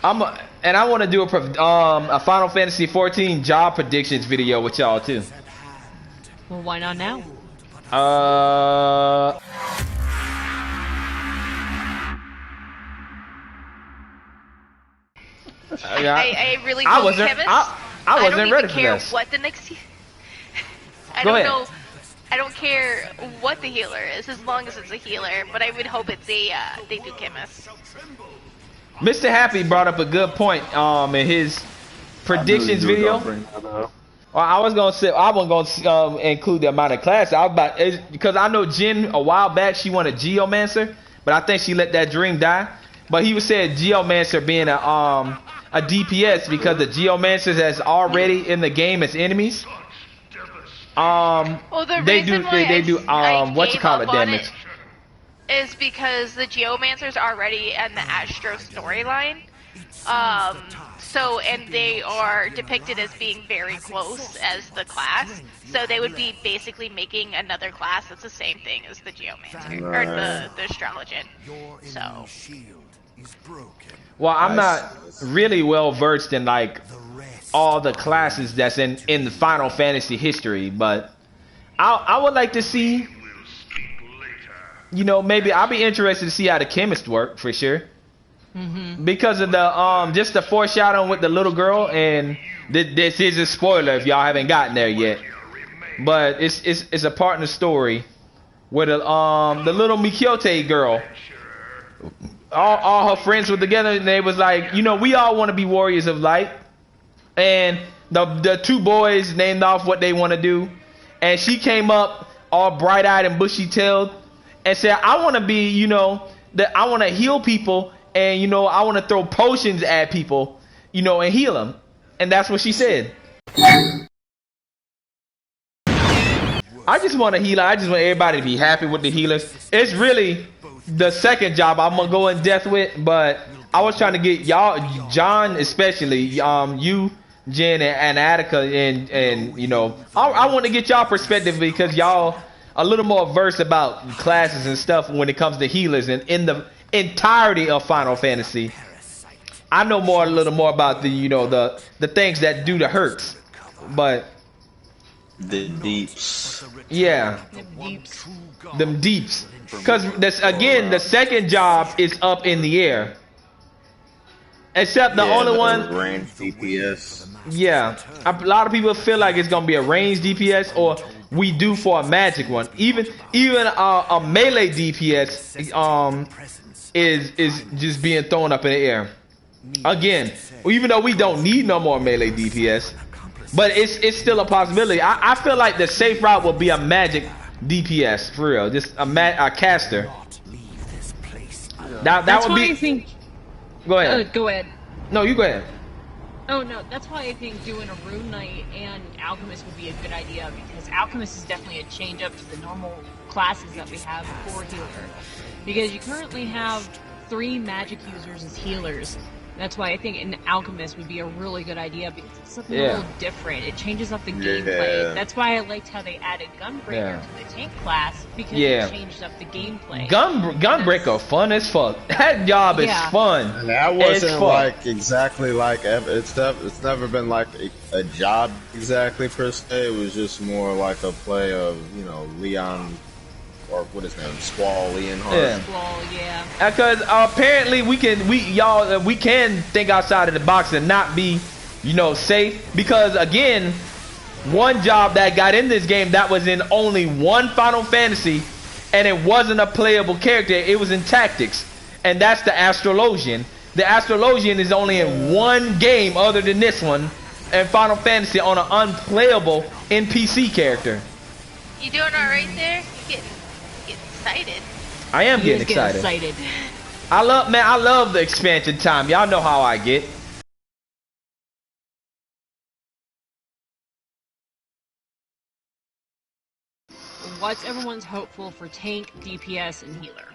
And I want to do a Final Fantasy 14 job predictions video with y'all too. Well, why not now? I really don't wasn't. chemist. I wasn't ready for care this. what the next. I Go don't ahead. know. I don't care what the healer is, as long as it's a healer. But I would hope it's a they do chemist. Mr. Happy brought up a good point in his predictions video. Well, I was gonna say I wasn't gonna include the amount of class. I was about because I know Jen a while back she wanted Geomancer, but I think she let that dream die. But he was saying Geomancer being a DPS because the Geomancers that's already in the game as enemies. Well, the they reason do why they do what you call it damage. Is because the Geomancers are already in the Astro storyline. So, and they are depicted as being very close as the class. So they would be basically making another class that's the same thing as the Geomancer, or the Astrologian. So. Well, I'm not really well versed in like all the classes that's in the Final Fantasy history, but I would like to see. You know, maybe I'll be interested to see how the chemists work for sure. Because of the just the foreshadowing with the little girl, and this is a spoiler if y'all haven't gotten there yet. But it's a part in the story where the little Mikyote girl, all her friends were together, and they was like, you know, we all want to be warriors of light, and the two boys named off what they want to do, and she came up all bright-eyed and bushy-tailed and said, I want to be, you know, that I want to heal people, and you know, I want to throw potions at people, you know, and heal them. And that's what she said. I just want a healer. I just want everybody to be happy with the healers. It's really the second job I'm gonna go in depth with, but I was trying to get y'all, John especially, you, Jen, and Attica, and you know, I want to get y'all perspective because y'all a little more versed about classes and stuff when it comes to healers, and in the entirety of Final Fantasy, I know a little more about the, you know, the things that do the hurts, but the deeps. Yeah, them deeps. Because this again, the second job is up in the air. Except the only one. Range DPS. Yeah, a lot of people feel like it's gonna be a range DPS, or we do for a magic one. Even a melee DPS is just being thrown up in the air. Again, even though we don't need no more melee DPS, but it's still a possibility. I feel like the safe route will be a magic DPS for real, just a caster. That would be. I think. Go ahead. Go ahead. No, you go ahead. Oh no, that's why I think doing a Rune Knight and Alchemist would be a good idea, because Alchemist is definitely a change up to the normal classes that we have for healer. Because you currently have 3 magic users as healers. That's why I think an Alchemist would be a really good idea, because it's something a little different. It changes up the gameplay. That's why I liked how they added Gunbreaker to the tank class, because it changed up the gameplay. Gunbreaker fun as fuck. That job is fun. And that wasn't like exactly like it's never been like a job exactly per se. It was just more like a play of, you know, Leon, or what his name, Squall Leonhardt. Yeah. Squall, yeah. Because apparently we can think outside of the box and not be, you know, safe. Because again, one job that got in this game that was in only one Final Fantasy, and it wasn't a playable character, it was in tactics, and that's the Astrologian. The Astrologian is only in one game other than this one, and Final Fantasy, on an unplayable NPC character. You doing alright there? You getting excited? I am getting excited. I love the expansion time. Y'all know how I get. What's everyone's hopeful for tank, DPS, and healer?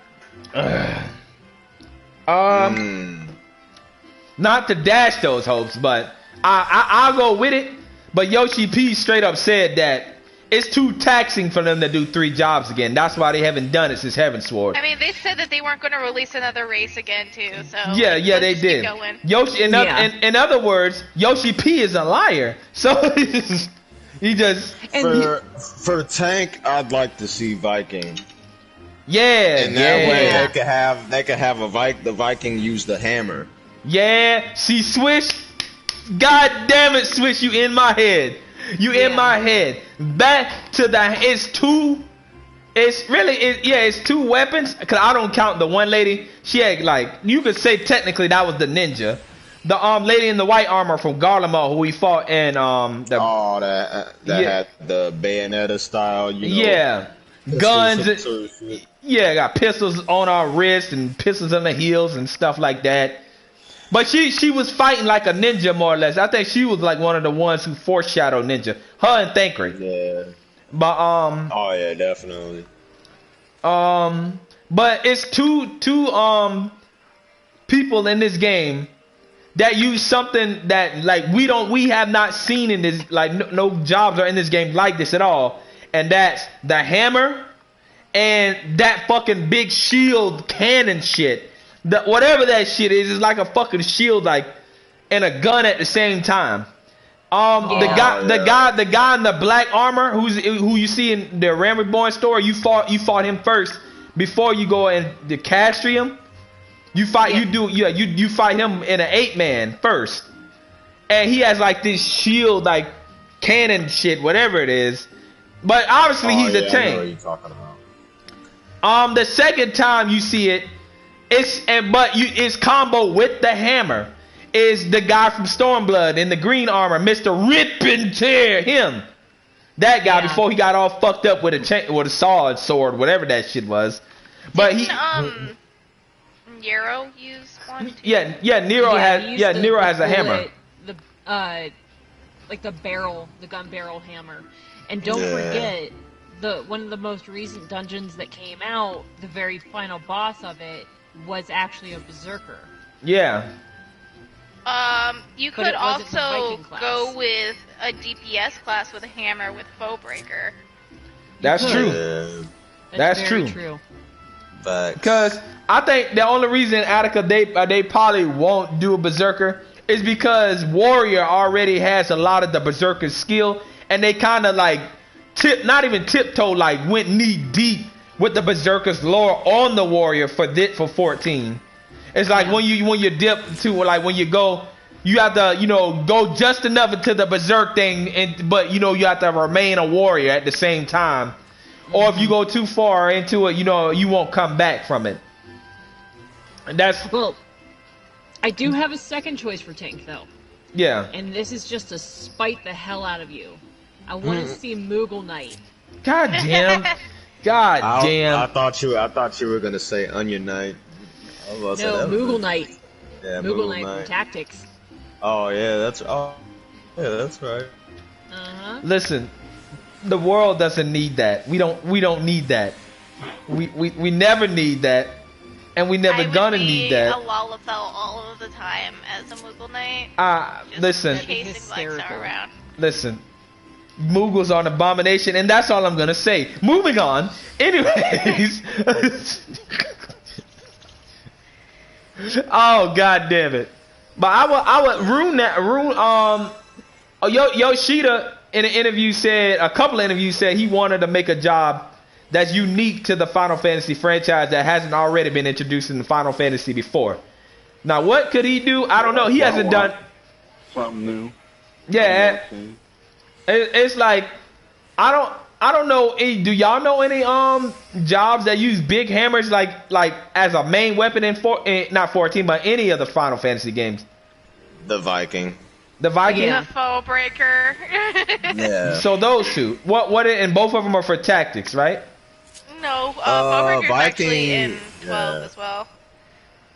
Not to dash those hopes, but I'll go with it. But Yoshi P straight up said that it's too taxing for them to do 3 jobs again. That's why they haven't done it since Heavensward. I mean, they said that they weren't going to release another race again too. So Yeah, like, yeah, let's they just keep did. going. Yoshi, in other words, Yoshi P is a liar. So he just For tank, I'd like to see Viking. yeah, And that way yeah, they could have the Viking use the hammer. yeah. See, Swish, God damn it, Swish, you in my head. You in my head. Back to the. It's 2 weapons. Cause I don't count the one lady. She had like, you could say technically that was the ninja. The lady in the white armor from Garlemald who we fought in that had the Bayonetta style. You know, yeah, guns. Got pistols on our wrists and pistols on the heels and stuff like that. But she was fighting like a ninja more or less. I think she was like one of the ones who foreshadowed ninja. Her and Thancred. Yeah. But oh yeah, definitely. But it's two people in this game that use something that like we have not seen in this, like no jobs are in this game like this at all, and that's the hammer and that fucking big shield cannon shit. Whatever that shit is like a fucking shield, like, and a gun at the same time. The guy in the black armor who you see in the Ram Reborn story, you fought him first before you go in the Castrium. You fight you fight him in an 8-man first, and he has like this shield, like cannon shit, whatever it is. But obviously he's a tank. I know what you're talking about. The second time you see it. It's combo with the hammer is the guy from Stormblood in the green armor, Mr. Rip and Tear, him. That guy before he got all fucked up with a sword, whatever that shit was. But Nero used one too? Yeah, Nero has a hammer. Like the gun barrel hammer. And don't forget one of the most recent dungeons that came out, the very final boss of it was actually a berserker. Yeah. You could also go with a DPS class with a hammer with foe breaker. That's true. Yeah. That's very true. But Because I think the only reason Attica they probably won't do a berserker is because Warrior already has a lot of the berserker skill, and they kind of like not even tiptoe, like went knee deep with the berserker's lore on the Warrior for 14. It's like when you dip to, like when you go, you have to go just enough into the berserk thing, but you have to remain a warrior at the same time. Or if you go too far into it, you won't come back from it. And that's I do have a second choice for tank though. Yeah. And this is just to spite the hell out of you. I want to see Moogle Knight. God damn. God damn. I thought you were gonna say Onion Knight. No, Moogle Knight. Yeah, Moogle Knight from Tactics. Oh yeah, that's right. Listen, the world doesn't need that. We don't need that. We never need that, and we never gonna need that. I would be a Lalafell all of the time as a Moogle Knight. Listen. Chasing Lexa around. Listen. Moogles are an abomination, and that's all I'm gonna say. Moving on. Anyways. Oh god damn it! But I would Yoshida in an interview said, a couple of interviews said he wanted to make a job that's unique to the Final Fantasy franchise that hasn't already been introduced in the Final Fantasy before. Now what could he do? I don't know. He hasn't done something new. Yeah. It's like I don't know. Do y'all know any jobs that use big hammers like as a main weapon in not 14 but any of the Final Fantasy games? The Viking. The Viking. The foe breaker. Yeah. So those two. What? And both of them are for tactics, right? No, foe breaker's Viking, actually in 12 as well.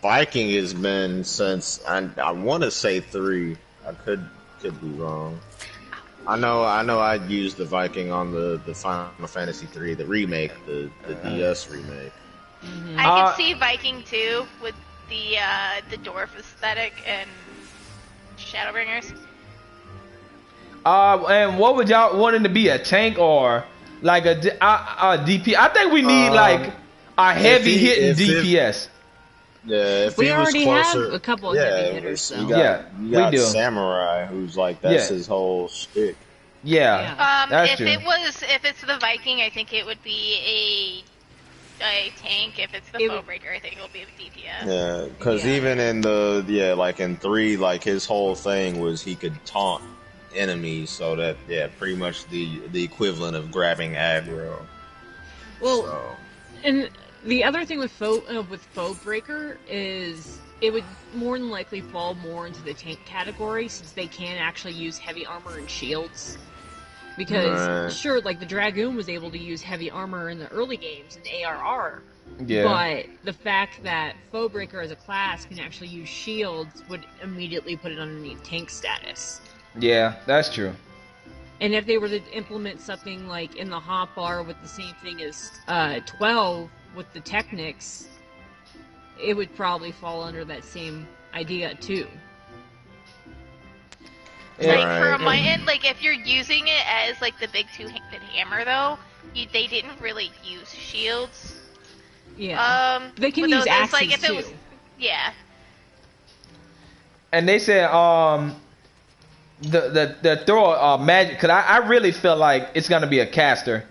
Viking has been since I want to say 3. I could be wrong. I know I used the Viking on the Final Fantasy 3, the remake, the DS remake. I can see Viking 2 with the dwarf aesthetic and Shadowbringers. And what would y'all want him to be? A tank or like a DP? I think we need like a heavy hitting DPS. Yeah, if We he was already closer, have a couple of yeah, heavy hitters, we so. got, Yeah, we got we do. Samurai, who's like that's Yeah. his whole shtick. Yeah, that's If true. if it's the Viking, I think it would be a tank. If it's the Foebreaker, I think it'll be a DPS. Yeah, because even in like in 3, like his whole thing was he could taunt enemies, so that pretty much the equivalent of grabbing aggro. Well, So. and the other thing with Foebreaker is it would more than likely fall more into the tank category since they can actually use heavy armor and shields. Because sure, like the Dragoon was able to use heavy armor in the early games in ARR. Yeah. But the fact that Foebreaker as a class can actually use shields would immediately put it underneath tank status. Yeah, that's true. And if they were to implement something like in the hotbar with the same thing as 12 with the Technics, it would probably fall under that same idea too. Like for my end, like if you're using it as like the big two-handed hammer, though, they didn't really use shields. Yeah. They can use axes like if too. it was, yeah. And they said the throw magic, cause I really feel like it's gonna be a caster,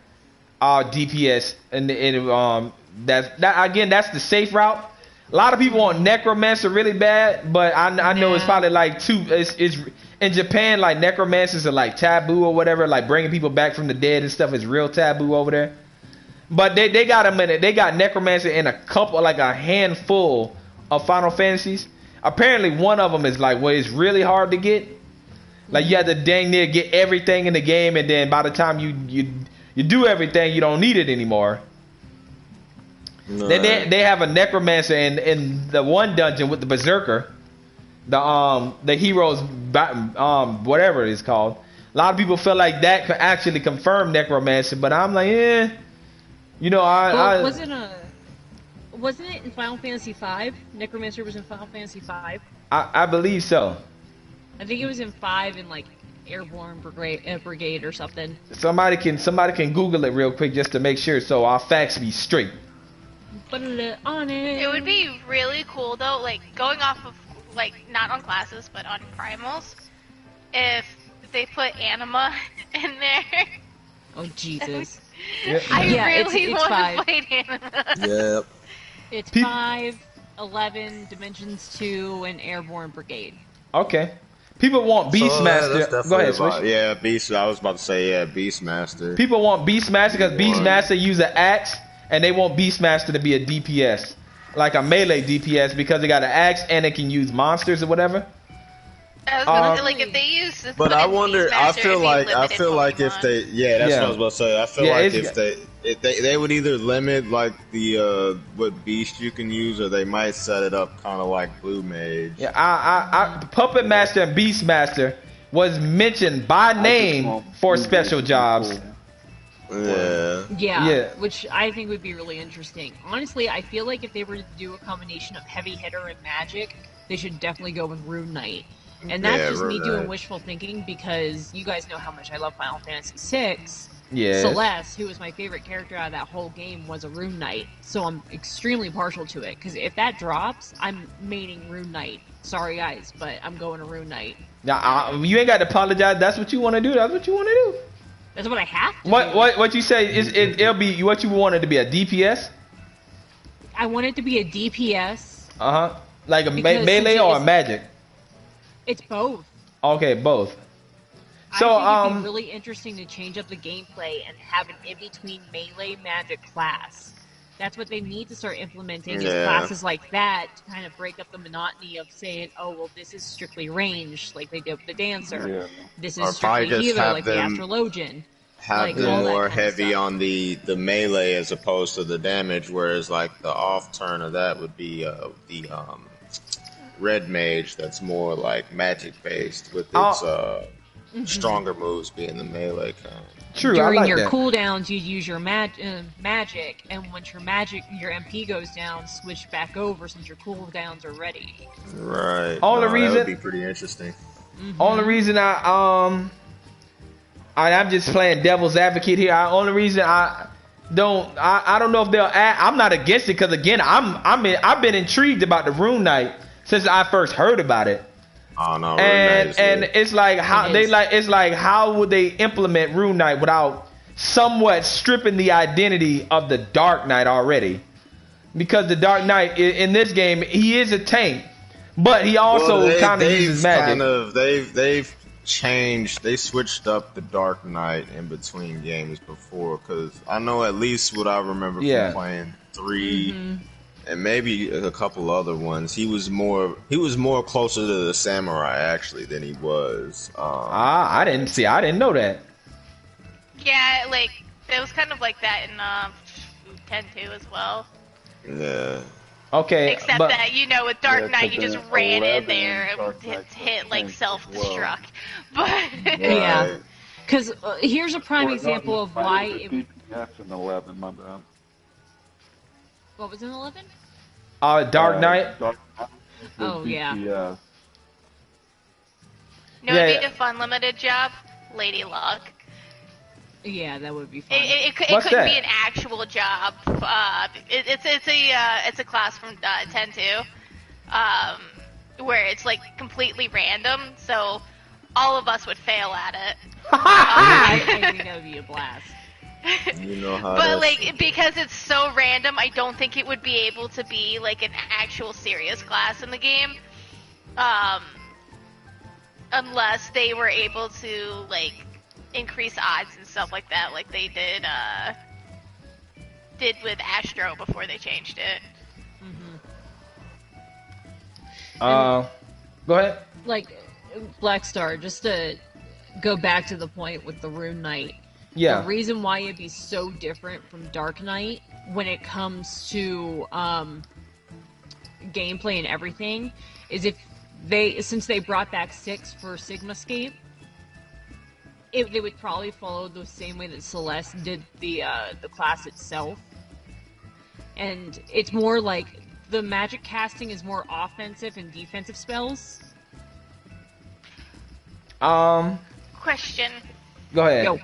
DPS, and that again that's the safe route. A lot of people want Necromancer really bad, but I know it's probably like it's in Japan, like necromancers are like taboo or whatever, like bringing people back from the dead and stuff is real taboo over there. But they got them in it. They got necromancer in a couple, like a handful of Final Fantasies. Apparently one of them is like where it's really hard to get. Like you have to dang near get everything in the game, and then by the time you do everything, you don't need it anymore. No. They have a necromancer in the one dungeon with the berserker, the heroes whatever it is called. A lot of people feel like that could actually confirm necromancer, but I'm like, you know, wasn't it in Final Fantasy V? Necromancer was in Final Fantasy V. I believe so. I think it was in 5 in like Airborne Brigade or something. Somebody can Google it real quick just to make sure, so our facts be straight. Put it on it. It would be really cool though, like going off of like not on classes but on primals, if they put anima in there. Oh Jesus! I really want to play anima. Yep. It's 5, 11, Dimensions 2, and Airborne Brigade. Okay. People want Beastmaster. Go ahead, Switch. Yeah, Beast. I was about to say Beastmaster. People want Beastmaster because Beastmaster use an axe, and they want Beastmaster to be a DPS, like a melee DPS, because they got an axe and it can use monsters or whatever. Like if they use. But I wonder. I feel like if they. Yeah, that's what I was about to say. I feel like if they would either limit like the what beast you can use, or they might set it up kind of like Blue Mage. Yeah, Puppet Master and Beast Master was mentioned by name for special jobs. Yeah, which I think would be really interesting. Honestly, I feel like if they were to do a combination of heavy hitter and magic, they should definitely go with Rune Knight. And that's just me doing wishful thinking because you guys know how much I love Final Fantasy VI. Yes. Celeste, who was my favorite character out of that whole game, was a Rune Knight, so I'm extremely partial to it. Because if that drops, I'm maining Rune Knight. Sorry guys, but I'm going to Rune Knight. Now, you ain't got to apologize. That's what you want to do. That's what you want to do. That's what I have to do. What you say is it'll be what you wanted to be a DPS? I want it to be a DPS. Like a melee or a magic? It's both. Okay, both. So I think it'd be really interesting to change up the gameplay and have an in-between melee magic class. That's what they need to start implementing is classes like that to kind of break up the monotony of saying, oh, well, this is strictly ranged, like they did with the Dancer. Yeah. This is strictly healer, like the Astrologian. Have them more heavy on the melee as opposed to the damage, whereas like the off turn of that would be the Red Mage that's more like magic based with its stronger moves being the melee kind. True. During your cooldowns, you use your magic, and once your MP goes down, switch back over since your cooldowns are ready. Right. Only reason that would be pretty interesting. Only reason I'm just playing devil's advocate here. The only reason I don't know if they'll add. I'm not against it because again, I've been intrigued about the Rune Knight since I first heard about it. Oh no, and it's like how it's like how would they implement Rune Knight without somewhat stripping the identity of the Dark Knight already? Because the Dark Knight in this game, he is a tank, but he also kind of uses magic. They've changed. They switched up the Dark Knight in between games before, because I know at least what I remember from playing 3 and maybe a couple other ones. He was more closer to the samurai actually than he was. I didn't know that. Yeah, like it was kind of like that in 10-2 as well. Yeah. Okay. Except that with Dark Knight, you just ran in there and hit like self-destruct. But yeah, because here's a prime example of why. That's in 11, my bad. What was in 11? Dark Knight. Oh yeah. No, it'd be a fun limited job, Lady Luck. Yeah, that would be fun. It couldn't be an actual job. It's a class from 10-2, where it's like completely random, so all of us would fail at it. I think that would be a blast. You know how. But like because it's so random, I don't think it would be able to be like an actual serious class in the game, unless they were able to like increase odds and stuff like that, like they did with Astro before they changed it. Go ahead. Like Black Star, just to go back to the point with the Rune Knight. Yeah. The reason why it'd be so different from Dark Knight when it comes to gameplay and everything is since they brought back 6 for Sigmascape, they would probably follow the same way that Celeste did the class itself. And it's more like the magic casting is more offensive and defensive spells. Question. Go ahead. Yo.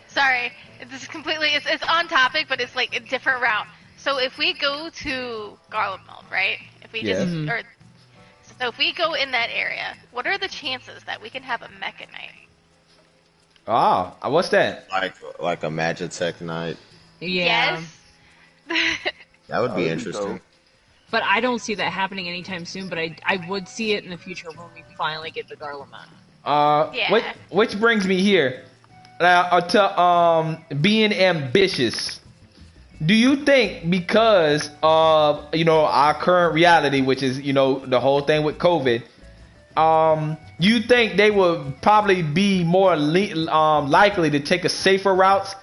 Sorry, this is completely, it's on topic, but it's like a different route. So if we go to Garland Mill, right? If we so if we go in that area, what are the chances that we can have a Mecha Knight? What's that? Like a Magitech Knight. Yeah. Yes. That would be interesting. But I don't see that happening anytime soon, but I would see it in the future when we finally get the Garlemald. Which brings me here to being ambitious. Do you think because of our current reality, which is the whole thing with COVID, you think they would probably be more likely to take a safer route?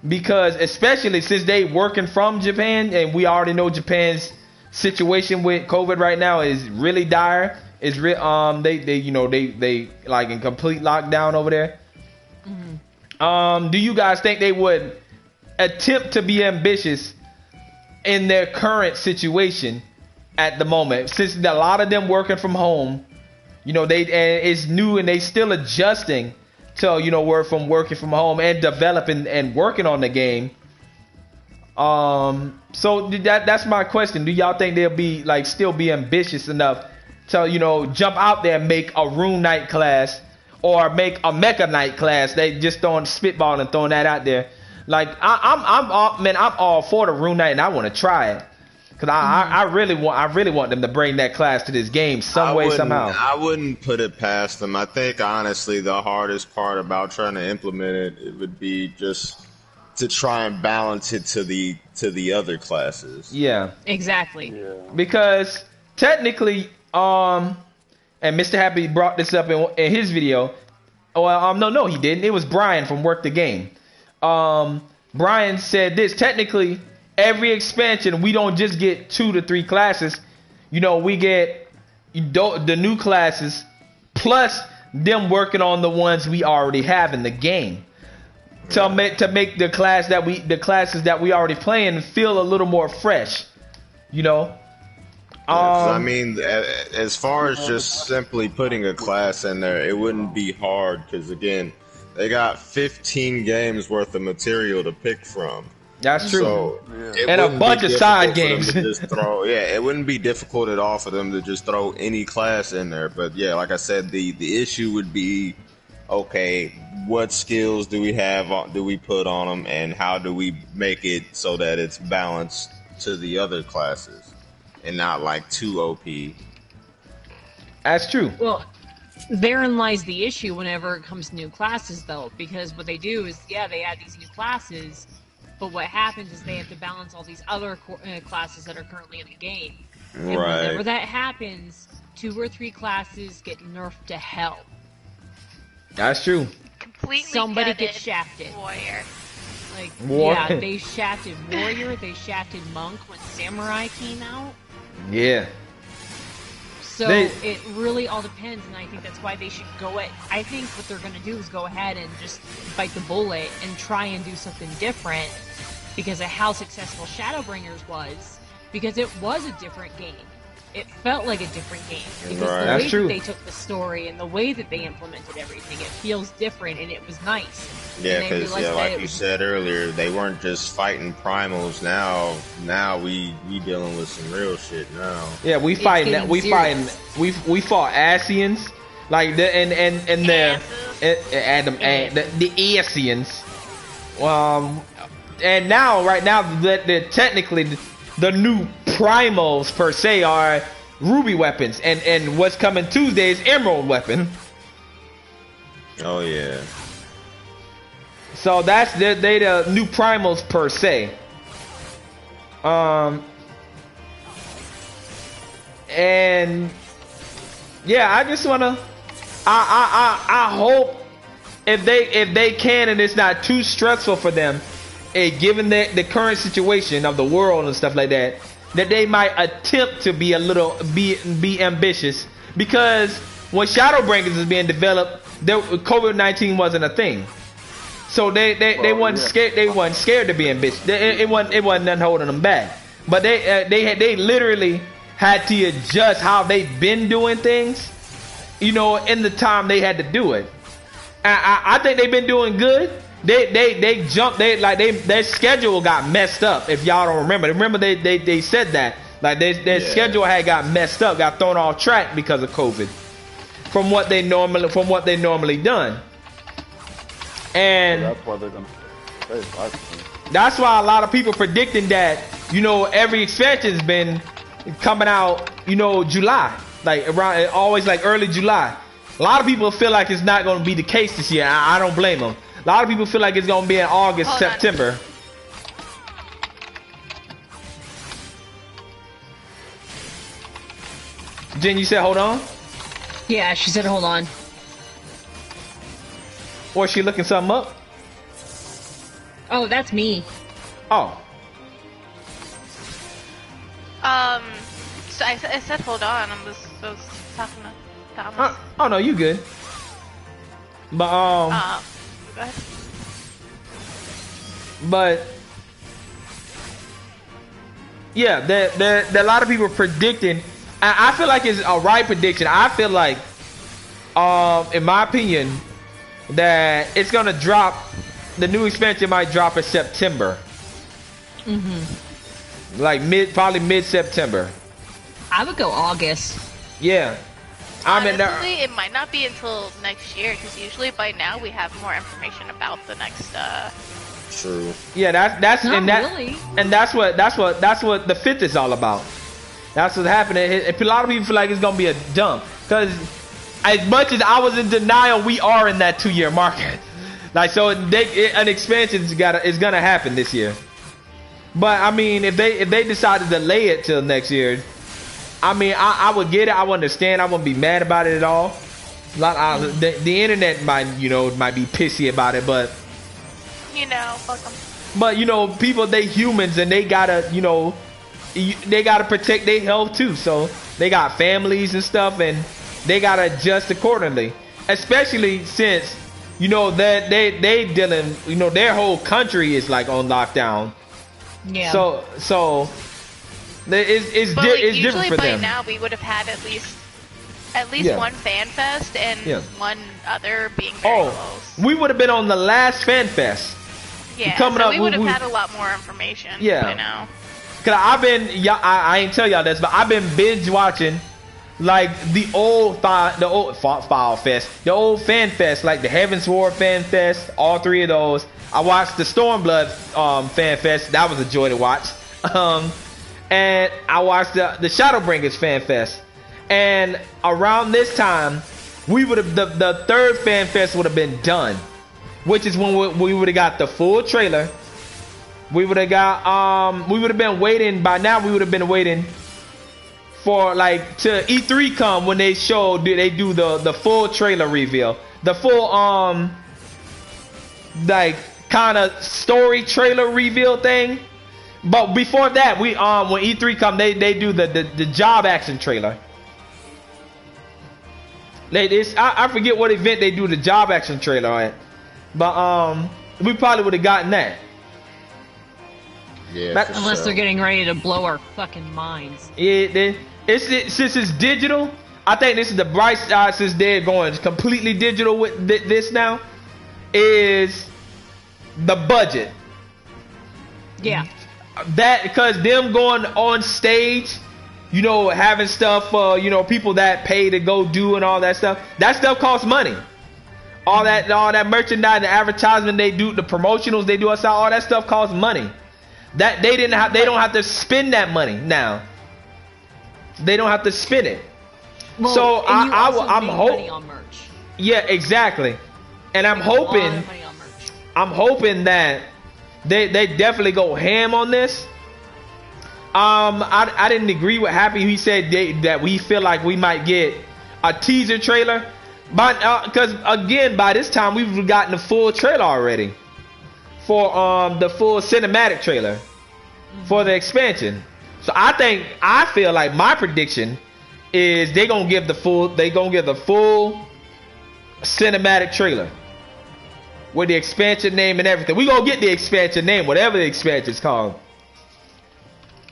Because especially since they working from Japan, and we already know Japan's situation with COVID right now is really dire. It's they like in complete lockdown over there. Do you guys think they would attempt to be ambitious in their current situation at the moment, since a lot of them working from home? It's new and they still adjusting to working from home and developing and working on the game. So that's my question. Do y'all think they'll be still be ambitious enough to jump out there and make a Rune Knight class or make a Mecha Knight class? They just throwing spitball and throwing that out there. I'm all for the Rune Knight and I want to try it. Cause I really want them to bring that class to this game some way, somehow. I wouldn't put it past them. I think honestly the hardest part about trying to implement it would be just to try and balance it to the other classes. Yeah. Exactly. Yeah. Because technically, and Mr. Happy brought this up in his video. Well, no, he didn't. It was Brian from Work the Game. Brian said this. Technically, every expansion, we don't just get 2 to 3 classes. We get the new classes plus them working on the ones we already have in the game to make the classes that we already playing feel a little more fresh. I mean, as far as just simply putting a class in there, it wouldn't be hard because again, They got 15 games worth of material to pick from. That's true. So it And a wouldn't bunch be of side difficult for them games. to just throw, it wouldn't be difficult at all for them to just throw any class in there. But yeah, like I said, the issue would be, okay, what skills do we have? Do we put on them, and how do we make it so that it's balanced to the other classes and not like too OP? That's true. Well, therein lies the issue whenever it comes to new classes, though, because what they do is, yeah, they add these new classes, but what happens is they have to balance all these other classes that are currently in the game. And whenever that happens, 2 or 3 classes get nerfed to hell. That's true. Completely Somebody gutted gets shafted. Warrior. Like, War. yeah, they shafted Warrior, they shafted Monk when Samurai came out. Yeah. So it really all depends, and I think that's why they should go at. I think what they're going to do is go ahead and just bite the bullet and try and do something different because of how successful Shadowbringers was. Because it was a different game. It felt like a different game because the That's way true. that they took the story and the way that they implemented everything, it feels different and it was nice. Yeah, And they because realized that like it you was- said earlier, they weren't just fighting primals. Now we dealing with some real shit now. Yeah, we fighting that. getting We fighting. serious. We fought Asians, like the and the Adam and the Asians. And now right now that technically the new primals per se are ruby weapons, and what's coming Tuesday is emerald weapon. Oh yeah. So that's they the new primals per se. And yeah, I just wanna I hope if they can and it's not too stressful for them, given the current situation of the world and stuff like that, that they might attempt to be a little be ambitious, because when Shadowbringers is being developed, COVID-19 wasn't a thing. So they wasn't scared. They wasn't scared to be ambitious. It wasn't nothing holding them back. But they literally had to adjust how they've been doing things, in the time they had to do it. I think they've been doing good. They jumped. Their schedule got messed up. If y'all don't remember they said that their schedule had got messed up, got thrown off track because of COVID. From what they normally done. And So that's why they're gonna stay, I think. that's why a lot of people predicting that, every expansion's been coming out, July, around always early July. A lot of people feel like it's not going to be the case this year. I don't blame them. A lot of people feel like it's going to be in August, Hold on. September. Jen, you said hold on? Yeah, she said hold on. Or is she looking something up? Oh, that's me. Oh. So I said hold on. I was talking to Thomas. Oh no, you good. But Go ahead. But yeah, there a lot of people predicting. I feel like it's a right prediction. I feel like, in my opinion, that it's gonna drop. The new expansion might drop in September. Probably mid-September. I would go August. Yeah. Honestly, it might not be until next year because usually by now we have more information about the next. True. Yeah, that's Not and that really. and that's what the fifth is all about. That's what's happening. A lot of people feel like it's gonna be a dump because as much as I was in denial, we are in that 2-year market. An expansion is gonna happen this year. But I mean, if they decide to delay it till next year, I mean, I would get it. I would understand. I wouldn't be mad about it at all. The internet might be pissy about it, but Fuck them. but people, they humans and they gotta they gotta protect their health too. So they got families and stuff, and they gotta adjust accordingly. Especially since that they dealing, their whole country is on lockdown. Yeah. So it's But it's usually different for by them. now we would have had at least at least Yeah. one fan fest and Yeah. one other being very Oh, close. we would have been on the last fan fest. Yeah, coming so up, we would have we- had a lot more information Yeah. by now. Cause I've been, yeah, I ain't tell y'all this, but I've been binge watching, like the old File Fest, the old fan fest, like the Heaven's War fan fest, all three of those. I watched the Stormblood fan fest. That was a joy to watch. And I watched the Shadowbringers fan fest. And around this time, we would have the third fan fest would have been done, which is when we would have got the full trailer. We would have got we would have been waiting by now. We would have been waiting for like to E3 come when they do the full trailer reveal, the full like kind of story trailer reveal thing. But before that, we when E3 come, they do the job action trailer. I forget what event they do the job action trailer at, but we probably would have gotten that. Yeah, That- for Unless sure. they're getting ready to blow our fucking minds. Since it's digital, I think this is the bright side. Since they're going completely digital with this now, is the budget. Yeah. That because them going on stage, you know, having stuff, you know, people that pay to go do and all that stuff costs money. All that merchandise, the advertisement they do, the promotionals they do outside, all that stuff costs money. That they don't have to spend that money now. They don't have to spend it. Well, So and you also I'm make hoping. money on merch. Yeah, exactly. And I'm Make a lot hoping. of money on merch. I'm hoping that they definitely go ham on this. I didn't agree with Happy. He said that we feel like we might get a teaser trailer, but because again by this time we've gotten the full trailer already for the full cinematic trailer for the expansion. So I feel like my prediction is they're gonna give the full cinematic trailer with the expansion name and everything. We gonna get the expansion name, whatever the expansion's called.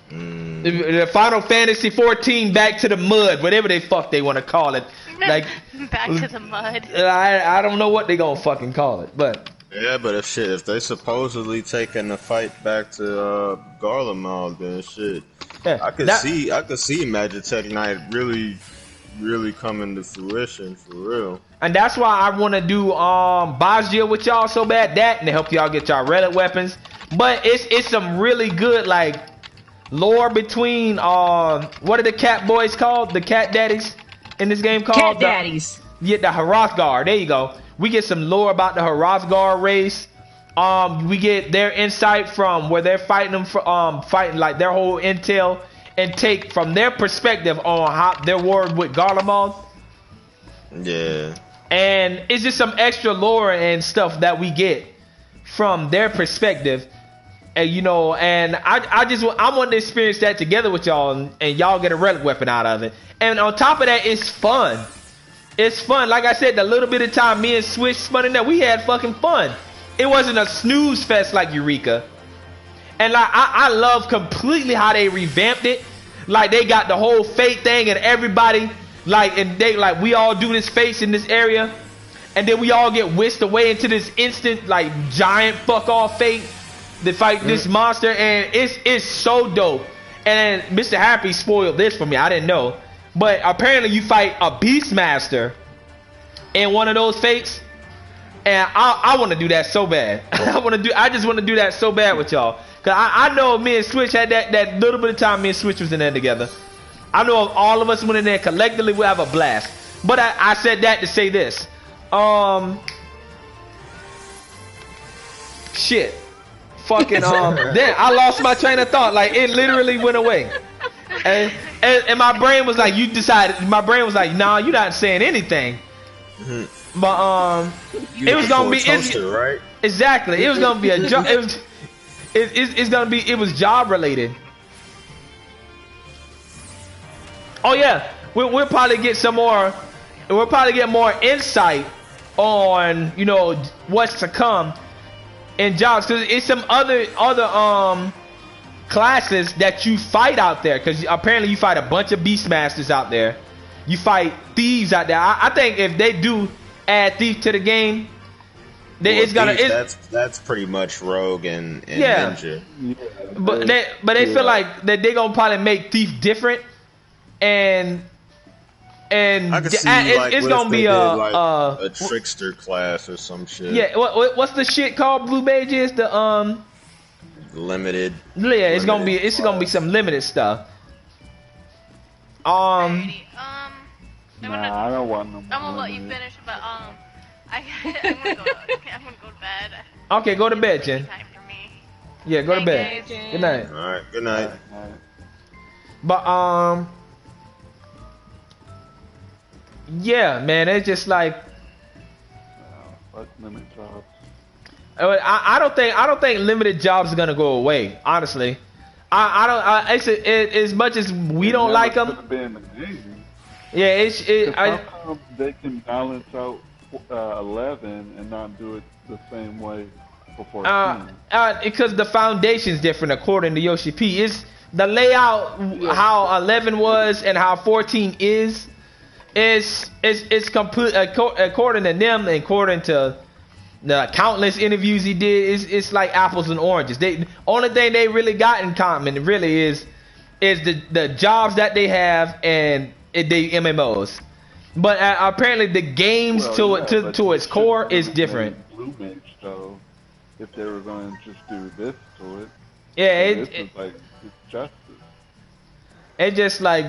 The Final Fantasy 14 Back to the Mud, whatever they fuck they want to call it. Like Back to the mud. I don't know what they gonna fucking call it, but Yeah, but if they supposedly taking the fight back to Garlemald, then shit, yeah, I could see Magitech Knight really coming to fruition for real. and that's why I want to do Bajia with y'all so bad, that and to help y'all get y'all relic weapons. But it's some really good like lore between what are the cat boys called? The cat daddies in this game called Cat daddies. the Hrothgar. There you go. We get some lore about the Hrothgar race. We get their insight from where they're fighting them for fighting like their whole intel and take from their perspective on how their war with Garlemald. Yeah. And it's just some extra lore and stuff that we get from their perspective. And you know, and I want to experience that together with y'all, and y'all get a relic weapon out of it. And on top of that, it's fun. It's fun. Like I said, the little bit of time me and Switch spun in there, we had fucking fun. It wasn't a snooze fest like Eureka. And like I love completely how they revamped it. Like they got the whole fate thing and everybody like, and they like we all do this face in this area, and then we all get whisked away into this instant like giant fuck off fate to fight this monster, and it's so dope. And Mr. Happy spoiled this for me. I didn't know, but apparently you fight a Beastmaster in one of those fates, and I want to do that so bad. I just want to do that so bad with y'all, cause I know me and Switch had that little bit of time me and Switch was in there together. I know if all of us went in there collectively, we'll have a blast. But I said that to say this. Shit. Fucking then I lost my train of thought. Like it literally went away. And my brain was like, nah, you're not saying anything. But it was gonna be right? exactly. It was gonna be a job. It was job related. Oh yeah, we'll probably get some more. We'll probably get more insight on what's to come in jobs, because it's some other classes that you fight out there, because apparently you fight a bunch of Beastmasters out there, you fight thieves out there. I think if they do add thief to the game, then Well, it's gonna. that's pretty much rogue and Yeah. ninja. Yeah, But they feel like that they gonna probably make thief different, and I could see it's what gonna if be they a did, like, a trickster class or some shit. yeah. What's the shit called? Blue Mage is the Limited. yeah. It's gonna be class. some limited stuff. Alrighty. Nah, I don't want no more. I'm gonna let you limited. finish, but I'm gonna go. I'm gonna go to bed. Okay, go to bed, It's Jen. time for me. Yeah, go to Night, bed. guys. Good night. All right. Good night. Alright. But yeah, man, it's just like Fuck limit jobs. I don't think limited jobs are gonna go away. Honestly, I don't. As much as we don't like them. Could've been amazing. Yeah, 'Cause how come they can balance out 11 and not do it the same way for 14? Because the foundation's different according to Yoshi P. It's the layout how 11 was and how 14 is complete according to them and according to the countless interviews he did. It's like apples and oranges. They only thing they really got in common really is the jobs that they have and the MMOs. But apparently the games to its core is different. Blue Mage, though, if they were going to just do this to it. Yeah, This is like it's justice. It's just like,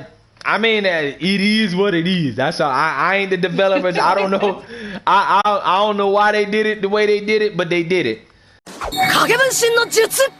I mean, it is what it is. That's all. I ain't the developers. I don't know. I don't know why they did it the way they did it, but they did it. 影分身の術